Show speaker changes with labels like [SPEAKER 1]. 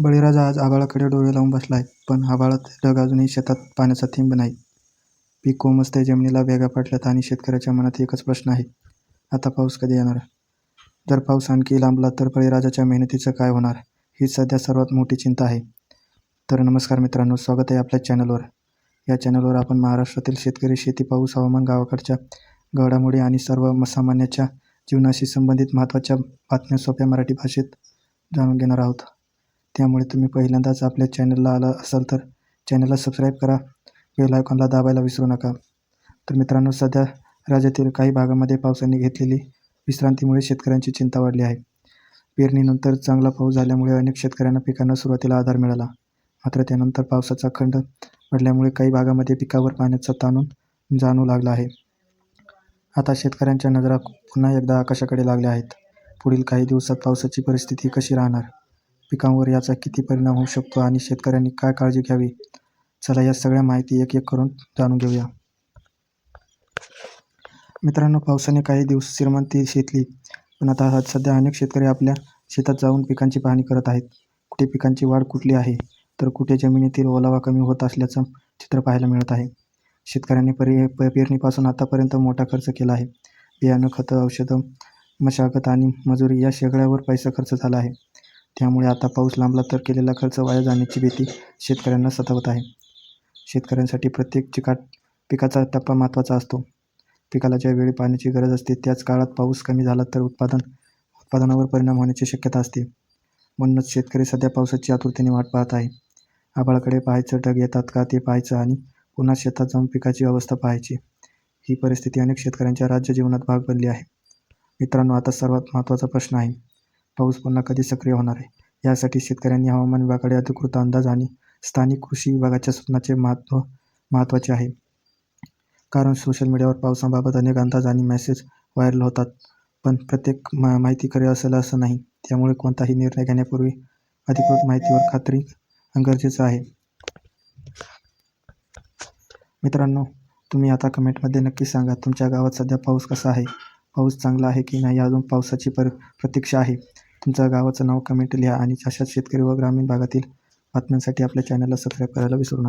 [SPEAKER 1] बळीराजा आज आभाळाकडे डोळे लावून बसला आहे, पण आभाळात ढग अजूनही शेतात पाण्याचा थेंब नाही. पीक कोमजतंय, जमिनीला भेगा पडल्यात आणि शेतकऱ्याच्या मनात एकच प्रश्न आहे, आता पाऊस कधी येणार? जर पाऊस आणखी लांबला तर बळीराजाच्या मेहनतीचं काय होणार? हीच सध्या सर्वात मोठी चिंता आहे. तर नमस्कार मित्रांनो, स्वागत आहे आपल्या चॅनलवर. या चॅनलवर आपण महाराष्ट्रातील शेतकरी, शेती, पाऊस, हवामान, गावाकडच्या घडामोडी आणि सर्वसामान्यांच्या जीवनाशी संबंधित महत्त्वाच्या बातम्या सोप्या मराठी भाषेत जाणून घेणार आहोत. त्यामुळे तुम्ही पहिल्यांदाच आपल्या चॅनलला आला असाल तर चॅनलला सबस्क्राईब करा, बेल आयकॉनला दाबायला विसरू नका. तर मित्रांनो, सध्या राज्यातील काही भागामध्ये पावसाने घेतलेली विश्रांतीमुळे शेतकऱ्यांची चिंता वाढली आहे. पेरणीनंतर चांगला पाऊस झाल्यामुळे अनेक शेतकऱ्यांना पिकांना सुरुवातीला आधार मिळाला. मात्र त्यानंतर पावसाचा खंड पडल्यामुळे काही भागामध्ये पिकावर पाण्याचा ताण जाणवू लागला आहे. आता शेतकऱ्यांच्या नजरा पुन्हा एकदा आकाशाकडे लागल्या आहेत. पुढील काही दिवसात पावसाची परिस्थिती कशी राहणार, पिकांवर याचा किती परिणाम होऊ शकतो आणि शेतकऱ्यांनी काय काळजी घ्यावी, चला या सगळ्या माहिती एक एक करून जाणून घेऊया. मित्रांनो, पावसाने काही दिवस श्रीमंती शेतली, पण आता सध्या अनेक शेतकरी आपल्या शेतात जाऊन पिकांची पाहणी करत आहेत. कुठे पिकांची वाढ कुठली आहे, तर कुठे जमिनीतील ओलावा कमी होत असल्याचं चित्र पाहायला मिळत आहे. शेतकऱ्यांनी पेरणीपासून आतापर्यंत मोठा खर्च केला आहे. बियाणं, खतं, औषधं, मशागत आणि मजुरी या सगळ्यावर पैसा खर्च झाला आहे. त्यामुळे आता पाऊस लांबला तर केलेला खर्च वाया जाण्याची भीती शेतकऱ्यांना सतावत आहे. शेतकऱ्यांसाठी प्रत्येक पिकाचा टप्पा महत्त्वाचा असतो. पिकाला ज्या वेळी पाण्याची गरज असते त्याच काळात पाऊस कमी झाला तर उत्पादनावर परिणाम होण्याची शक्यता असते. म्हणूनच शेतकरी सध्या पावसाची आतुरतेने वाट पाहत आहे. आभाळाकडे पाहायचं, ढग येतात का ते पाहायचं आणि पुन्हा शेतात जाऊन पिकाची अवस्था पाहायची. ही परिस्थिती अनेक शेतकऱ्यांच्या राज्य जीवनात भाग बनली आहे. मित्रांनो, आता सर्वात महत्त्वाचा प्रश्न आहे, पाऊस पुन्हा कधी सक्रिय होणार आहे? यासाठी शेतकऱ्यांनी हवामान विभागाकडे अधिकृत अंदाज आणि स्थानिक कृषी विभागाच्या सूचनांचे महत्त्वाचे आहे. कारण सोशल मीडियावर पावसाबाबत अनेक अंदाज आणि मेसेज व्हायरल होतात, पण प्रत्येक माहिती खरी असेल असं नाही. त्यामुळे कोणताही निर्णय घेण्यापूर्वी अधिकृत माहितीवर खात्री गरजेचं आहे. मित्रांनो, तुम्ही आता कमेंटमध्ये नक्की सांगा, तुमच्या गावात सध्या पाऊस कसा आहे? पाऊस चांगला आहे की नाही? अजून पावसाची प्रतीक्षा आहे? तुमच्या गावाचं नाव कमेंट लिहा आणि अशाच शेतकरी व ग्रामीण भागातील बातम्यांसाठी आपल्या चॅनलला सबस्क्राईब करायला विसरू नका.